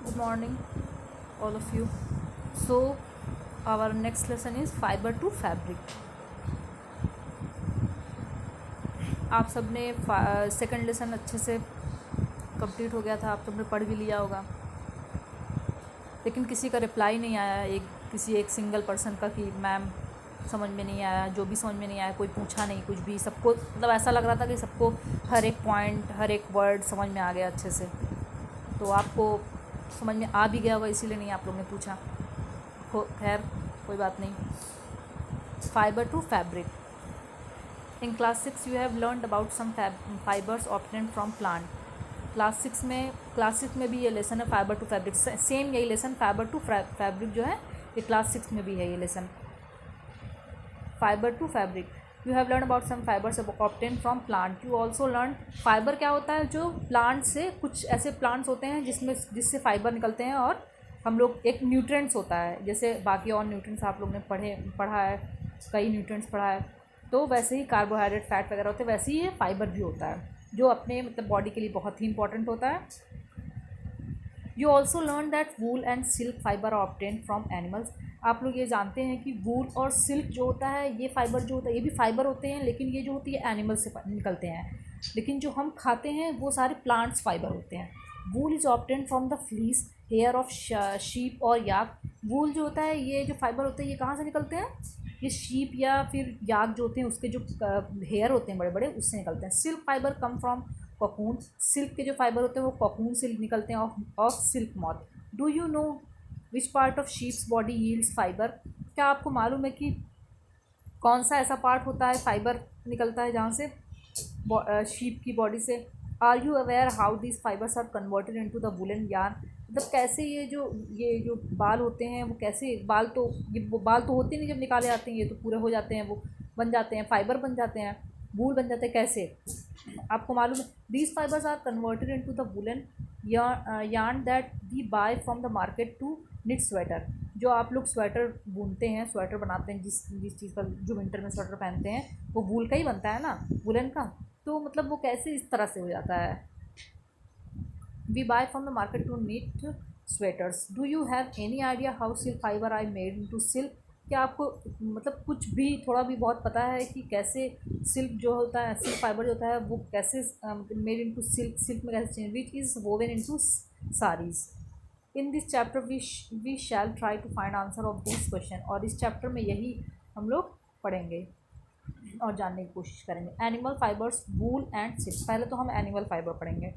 Good morning, all of you. So, our next lesson is fiber to fabric. आप सबने second lesson अच्छे से complete हो गया था, आप सबने पढ़ भी लिया होगा, लेकिन किसी का रिप्लाई नहीं आया किसी एक सिंगल पर्सन का कि मैम समझ में नहीं आया, जो भी समझ में नहीं आया, कोई पूछा नहीं कुछ भी, सबको मतलब ऐसा लग रहा था कि सबको हर एक पॉइंट हर एक वर्ड समझ में आ गया अच्छे से। तो आपको समझ में आ भी गया होगा, इसीलिए नहीं आप लोग ने पूछा। खैर कोई बात नहीं। Fibre to fabric. In class 6 you have learned about some fibres obtained from plant. Class six में भी ये लेसन है फाइबर टू फैब्रिक, सेम यही लेसन फाइबर टू फैब्रिक जो है ये क्लास 6 में भी है ये lesson. Fibre to fabric you have learn about some fibres obtain from plant. You also learn fibre क्या होता है, जो प्लांट से कुछ ऐसे प्लांट्स होते हैं जिससे फाइबर निकलते हैं, और हम लोग एक न्यूट्रिएंट्स होता है, जैसे बाकी और न्यूट्रिएंट्स आप लोग ने पढ़ा है, कई न्यूट्रिएंट्स पढ़ा है, तो वैसे ही कार्बोहाइड्रेट फैट वगैरह होते हैं, वैसे ही ये फाइबर भी होता है जो अपने मतलब बॉडी के लिए बहुत ही इंपॉर्टेंट होता है। You also learn that wool and silk fibre are obtain from animals. आप लोग ये जानते हैं कि वूल और सिल्क जो होता है, ये फाइबर जो होता है, ये भी फाइबर होते हैं, लेकिन ये जो होती है एनिमल से निकलते हैं, लेकिन जो हम खाते हैं वो सारे प्लांट्स फाइबर होते हैं। Wool is obtain from the fleece hair of sheep और याक। वूल जो होता है, ये जो फाइबर होते हैं, ये कहाँ से निकलते हैं, ये शीप या फिर याक जो होते हैं उसके जो हेयर होते हैं बड़े बड़े, उससे निकलते हैं। Silk fibre come from cocoon. Silk के जो फाइबर होते हैं वो कोकून से निकलते हैं, of silk moth. Do you know which part of sheeps body yields fibre. क्या आपको मालूम है कि कौन सा ऐसा पार्ट होता है फाइबर निकलता है जहाँ से शीप की बॉडी से। Are you aware how this fibres are converted into the woollen yarn. मतलब कैसे ये जो बाल होते हैं वो कैसे बाल तो होते नहीं जब निकाले आते हैं, ये तो पूरे हो जाते हैं, वो बन जाते हैं, फाइबर बन जाते हैं, वूल बन जाते हैं। कैसे आपको मालूम है। These fibres are converted into the woollen yarn that we buy from the market to knit sweater. जो आप लोग स्वेटर बुनते हैं, स्वेटर बनाते हैं, जिस चीज़ का जो विंटर में स्वेटर पहनते हैं वो वूल का ही बनता है ना, वुलन का। तो मतलब वो कैसे इस तरह से हो जाता है। We buy from the market to knit sweaters. Do you have any idea how silk fibre I made into silk. क्या आपको मतलब कुछ भी थोड़ा भी बहुत पता है कि कैसे सिल्क जो होता है, सिल्क फाइबर जो होता है वो कैसे मेड इनटू सिल्क, सिल्क में कैसे change, which is woven into saris. In this chapter we shall try to find answer of this question. और इस चैप्टर में यही हम लोग पढ़ेंगे और जानने की कोशिश करेंगे। Animal fibres, wool and silk. पहले तो हम एनिमल फाइबर पढ़ेंगे।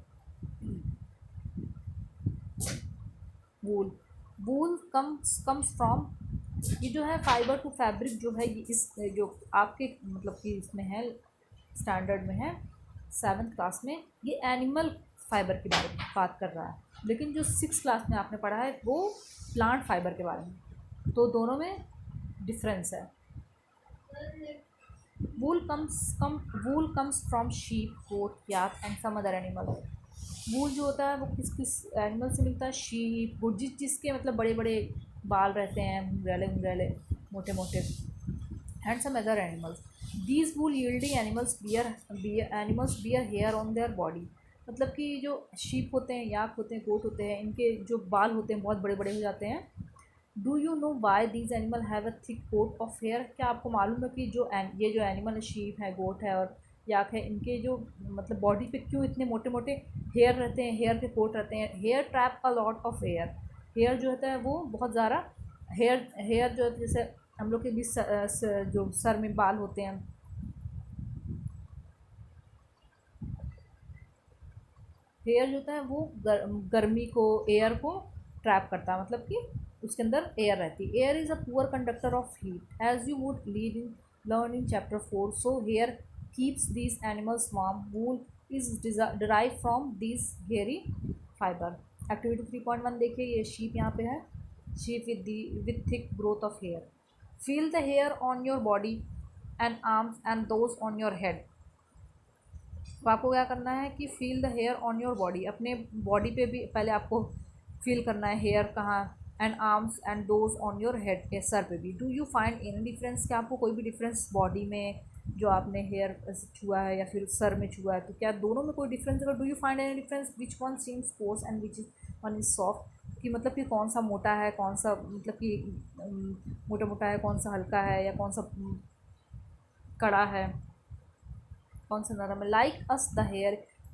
वूल। वूल कम्स फ्रॉम, ये जो है फाइबर टू फैब्रिक जो है, ये इस जो आपके मतलब कि इसमें है, स्टैंडर्ड में है 7th क्लास में, ये एनिमल फाइबर के बारे में बात कर रहा है, लेकिन जो 6th क्लास में आपने पढ़ा है वो प्लांट फाइबर के बारे में, तो दोनों में डिफरेंस है। Wool comes from sheep, goat, yak and some other animal. Wool जो होता है वो किस किस एनिमल से मिलता है, शीप, गोट, जिसके मतलब बड़े बड़े बाल रहते हैं, घुंघराले घुंघराले मोटे मोटे, and some other animals. These wool yielding animals bear hair on their body. मतलब कि जो शीप होते हैं, याक होते हैं, गोट होते हैं, इनके जो बाल होते हैं बहुत बड़े बड़े हो जाते हैं। Do you know why these animal have a thick coat of hair. क्या आपको मालूम है कि ये जो एनिमल है, शीप है, गोट है और याक है, इनके जो मतलब बॉडी पे क्यों इतने मोटे मोटे हेयर रहते हैं, हेयर के कोट रहते हैं। Hair trap a lot of hair. Hair जो होता है वो बहुत ज़्यादा हेयर जो है, जैसे हम लोग के बीच जो सर में बाल होते हैं, हेयर जो होता है वो गर्मी को, एयर को ट्रैप करता है, मतलब कि उसके अंदर एयर रहती है। Air is a poor conductor of heat as you would lead in learn in chapter 4। So hair keeps these animals warm. Wool is derive from these hairy fibre. Activity 3.1 देखिए, ये शीप यहाँ पे है, sheep with thick growth of hair. Feel the hair on your body and arms and those on your head. तो आपको क्या करना है कि feel the hair on your body, अपने बॉडी पे भी पहले आपको फील करना है हेयर कहाँ, and arms and those on your head, के सर पे भी। Do you find any difference. क्या आपको कोई भी डिफरेंस बॉडी में जो आपने हेयर छुआ है या फिर सर में छुआ है, तो क्या दोनों में कोई डिफरेंस है। Do you find any difference, which one seems course and which one is soft. कि मतलब कि कौन सा मोटा है, कौन सा मतलब कि मोटा मोटा है, कौन सा हल्का है, या कौन सा कड़ा है, कौन सा नरम है। Like us the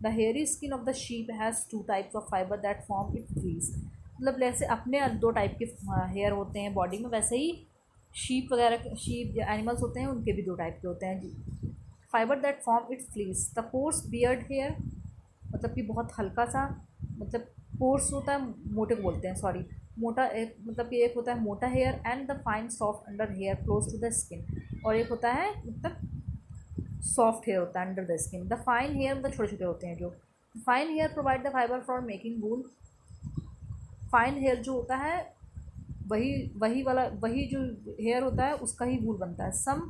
hairy skin of the sheep has two types of fibre that form it fleece. मतलब जैसे अपने दो टाइप के हेयर होते हैं बॉडी में, वैसे ही शीप वगैरह, शीप या एनिमल्स होते हैं उनके भी दो टाइप के होते हैं। Fibre that form its fleece, the coarse beard hair, मतलब कि बहुत हल्का सा, मतलब कोर्स होता है, मोटे को बोलते हैं सॉरी, मोटा एक मतलब कि एक होता है मोटा hair, and the fine soft under hair close to the skin, और एक होता है मतलब सॉफ्ट हेयर होता है under the skin. The fine hair मतलब छोटे छोटे होते हैं जो। Fine hair provide the fibre for making wool. Fine hair जो होता है वही वही वाला वही जो हेयर होता है उसका ही वूल बनता है। Some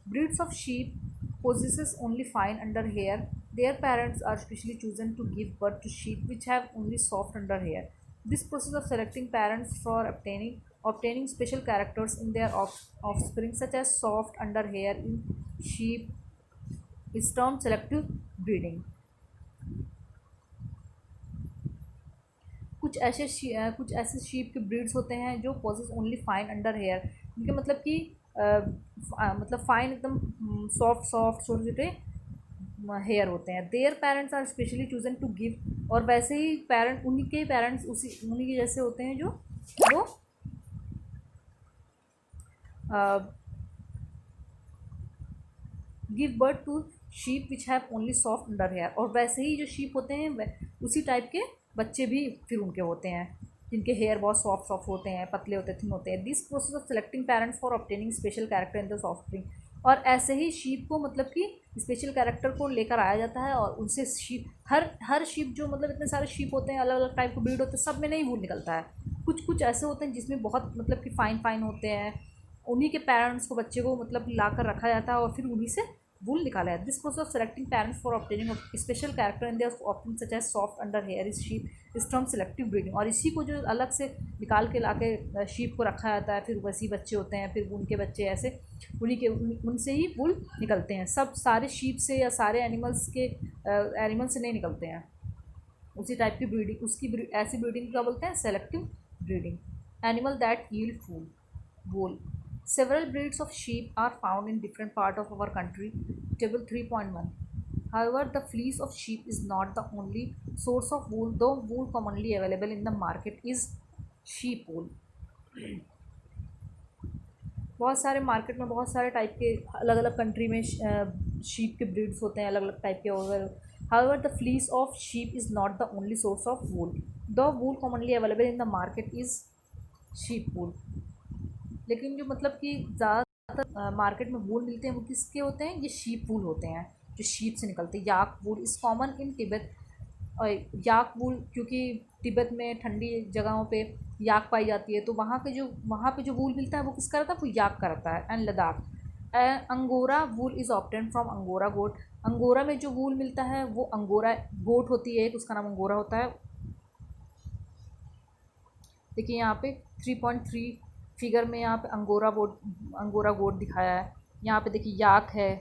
breeds of sheep possesses only fine under hair. Their parents are specially chosen to give birth to sheep which have only soft under hair. This process of selecting parents for obtaining special characters in their offspring, such as soft under hair in sheep, is termed selective breeding. कुछ ऐसे sheep के breeds होते हैं जो possess only fine under hair, उनके मतलब कि मतलब फाइन एकदम सॉफ्ट सॉफ्ट छोटे छोटे हेयर होते हैं। Their parents are specially chosen to give, और वैसे ही पेरेंट उन्हीं के पेरेंट्स उन्हीं के जैसे होते हैं जो वो give birth to sheep which have only soft under hair, और वैसे ही जो शीप होते हैं उसी टाइप के बच्चे भी फिर उनके होते हैं जिनके हेयर बहुत सॉफ्ट सॉफ्ट होते हैं, पतले होते हैं, थिन होते हैं। This process of selecting parents for obtaining special character in the offspring, और ऐसे ही शीप को मतलब कि स्पेशल कैरेक्टर को लेकर आया जाता है, और उनसे शीप हर शीप जो मतलब इतने सारे शीप होते हैं, अलग अलग टाइप के ब्रीड होते हैं, सब में नहीं वूल निकलता है। कुछ कुछ ऐसे होते हैं जिसमें बहुत मतलब कि फ़ाइन फ़ाइन होते हैं, उन्हीं के पेरेंट्स को बच्चे को मतलब ला कर रखा जाता है और फिर उन्हीं से वूल निकाला है। This process of selecting parents for obtaining special character in their option such as soft under hair is sheep is from selective breeding, और इसी को जो अलग से निकाल के ला के शीप को रखा जाता है, फिर वैसी बच्चे होते हैं, फिर उनके बच्चे ऐसे उनसे ही वूल निकलते हैं। सब सारे शीप से या सारे एनिमल्स से नहीं निकलते हैं, उसी टाइप की ब्रीडिंग ऐसी ब्रीडिंग क्या बोलते हैं, selective breeding. Animal that yield wool. Several breeds of sheep are found in different parts of our country. Table 3.1. However, the fleece of sheep is not the only source of wool, though wool commonly available in the market is sheep wool. बहुत सारे market में बहुत सारे type के अलग अलग country में sheep के ब्रीड्स होते हैं, अलग अलग टाइप के। However, the fleece of sheep is not the only source of wool, though wool commonly available in the market is sheep wool. लेकिन जो मतलब कि ज़्यादातर मार्केट में वूल मिलते हैं वो किसके होते हैं, ये शीप वूल होते हैं जो शीप से निकलते हैं। Yak wool is common in Tibet, और याक वूल क्योंकि तिब्बत में ठंडी जगहों पे याक पाई जाती है, तो वहाँ पे जो वूल मिलता है वो किसका रहता है, वो याक का रहता है। And Ladakh angora wool is obtain from angora goat. Angora में जो वूल मिलता है वो अंगोरा गोट होती है, एक उसका नाम अंगोरा होता है। देखिए यहाँ पे 3.3 फिगर में यहाँ पे अंगोरा गोट दिखाया है। यहाँ पे देखिए याक है।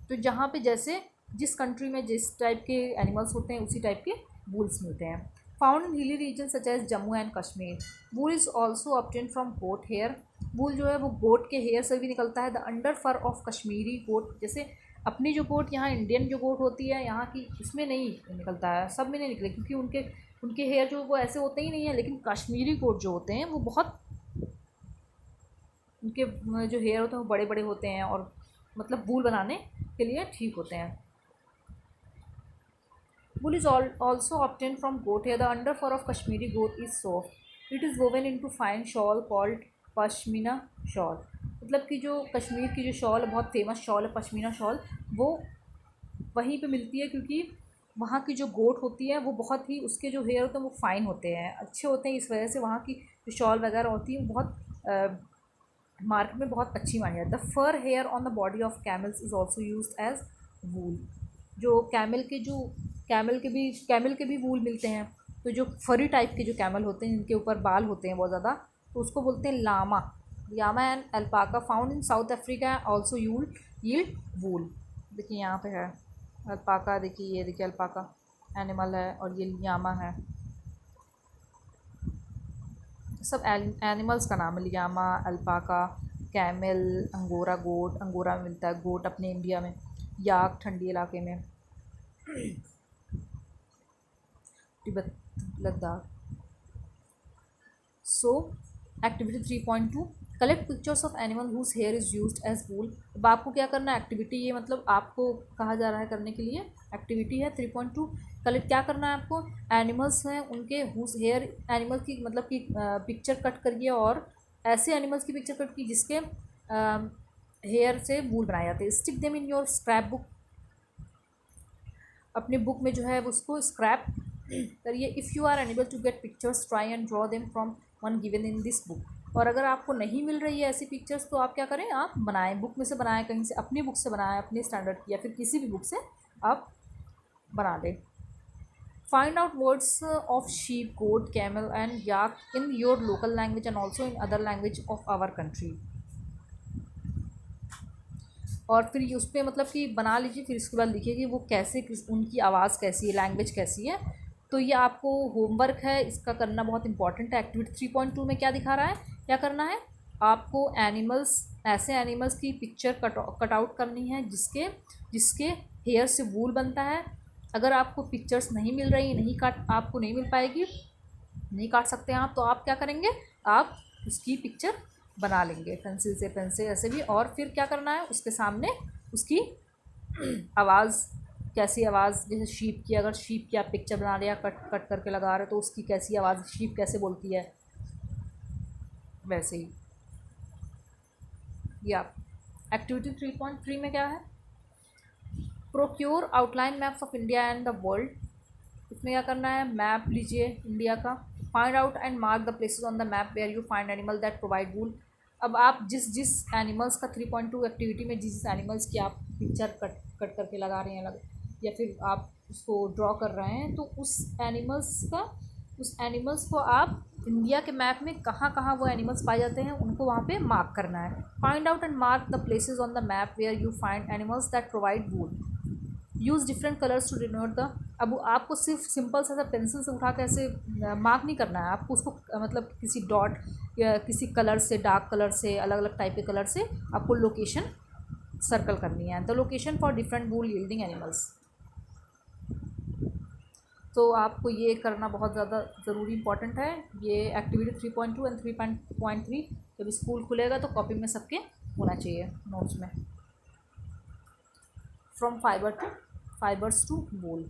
तो जहाँ पे जैसे जिस कंट्री में जिस टाइप के एनिमल्स होते हैं उसी टाइप के वूल्स मिलते हैं। Found in hilly region such as Jammu and Kashmir. Wool is also obtain from goat hair. Wool जो है वो गोट के हेयर से भी निकलता है। The under fur of Kashmiri goat, जैसे अपनी जो गोट यहाँ इंडियन जो गोट होती है यहाँ की, इसमें नहीं निकलता है, सब में नहीं निकले क्योंकि उनके हेयर जो वो ऐसे होते ही नहीं है। लेकिन कश्मीरी गोट जो होते हैं वो बहुत, उनके जो हेयर होते हैं वो बड़े बड़े होते हैं और मतलब वूल बनाने के लिए ठीक होते हैं। Wool is also obtain from goat hair. The under fur of Kashmiri goat is soft. It is woven into fine shawl called pashmina shawl. मतलब कि जो कश्मीर की जो शॉल बहुत फेमस शॉल है पश्मीना शॉल, वो वहीं पे मिलती है क्योंकि वहाँ की जो गोट होती है वो बहुत ही, उसके जो हेयर होते हैं वो फाइन होते हैं, अच्छे होते हैं। इस वजह से वहाँ की जो शॉल वगैरह होती है वो बहुत मार्केट में बहुत अच्छी मानी जाती है। The fur hair on the body of camels is also use as wool. जो कैमल के भी वूल मिलते हैं। तो जो फरी टाइप के जो कैमल होते हैं जिनके ऊपर बाल होते हैं बहुत ज़्यादा, तो उसको बोलते हैं llama and alpaca found in South Africa also yield wool. देखिए यहाँ पे है अल्पाका, देखिए ये देखिए अल्पाका एनिमल है और ये यामा है। सब एनिमल्स का नाम है, लियामा, alpaca, camel, angora goat, angora में मिलता है गोट अपने इंडिया में, याक ठंडी इलाके में, Tibet, Ladakh. So activity 3.2, collect pictures of animal whose hair is used as wool. अब आपको क्या करना है, एक्टिविटी ये मतलब आपको कहा जा रहा है करने के लिए, एक्टिविटी है 3.2, कलेक्ट क्या करना है आपको, एनिमल्स हैं उनके हुज हेयर, एनिमल की मतलब कि पिक्चर कट करिए, और ऐसे एनिमल्स की पिक्चर कट की जिसके हेयर से वूल बनाए जाते हैं। Stick them in your scrap book, अपने बुक में जो है उसको स्क्रैप करिए। If you are unable to get pictures try and draw them from one given in this book. और अगर आपको नहीं मिल रही है ऐसी पिक्चर्स तो आप क्या करें, आप बनाएं, बुक में से बनाएं, कहीं से अपनी बुक से बनाएं, अपनी स्टैंडर्ड की या फिर किसी भी बुक से आप बना दें। Find out words of sheep, goat, camel and yak in your local language and also in other language of our country. और फिर उस पर मतलब कि बना लीजिए, फिर इसके बाद लिखिए कि वो कैसे, उनकी आवाज़ कैसी है, लैंग्वेज कैसी है। तो ये आपको होमवर्क है, इसका करना बहुत इंपॉर्टेंट है। एक्टिविटी 3.2 में क्या दिखा रहा है, क्या करना है आपको, एनिमल्स, ऐसे एनिमल्स की पिक्चर कट आउट करनी है जिसके हेयर से वूल बनता है। अगर आपको पिक्चर्स नहीं मिल रही, आपको नहीं मिल पाएगी, नहीं काट सकते आप, तो आप क्या करेंगे, आप उसकी पिक्चर बना लेंगे पेंसिल से, पेन से, ऐसे भी। और फिर क्या करना है, उसके सामने उसकी आवाज़, कैसी आवाज़, जैसे शीप की, अगर शीप की आप पिक्चर बना रहे या कट करके लगा रहे तो उसकी कैसी आवाज़, शीप कैसे बोलती है, वैसे ही। या एक्टिविटी 3.3 में क्या है, procure outline maps of India and the world. इसमें क्या करना है, मैप लीजिए इंडिया का, find out and mark the places on the map where you find animal that provide wool. अब आप जिस एनिमल्स का 3.2 एक्टिविटी में जिस एनिमल्स की आप पिक्चर कट करके लगा रहे हैं या फिर आप उसको ड्रॉ कर रहे हैं, तो उस एनिमल्स को आप इंडिया के मैप में कहाँ कहाँ वो एनिमल्स पाए जाते हैं उनको वहाँ पे मार्क करना है। Find out and mark the places on the map where you find animals that provide wool. Use different colours to denote the. अब आपको सिर्फ सिंपल सा पेंसिल से उठा के ऐसे मार्क नहीं करना है, आपको उसको मतलब किसी डॉट या किसी कलर से, डार्क कलर से, अलग अलग टाइप के कलर से आपको लोकेशन सर्कल करनी है, the location for different wool yielding animals. तो आपको ये करना बहुत ज़्यादा ज़रूरी इंपॉर्टेंट है। ये एक्टिविटी 3.2 एंड 3.3 जब स्कूल खुलेगा तो कॉपी में सबके होना चाहिए नोट्स में। From fibres to wool.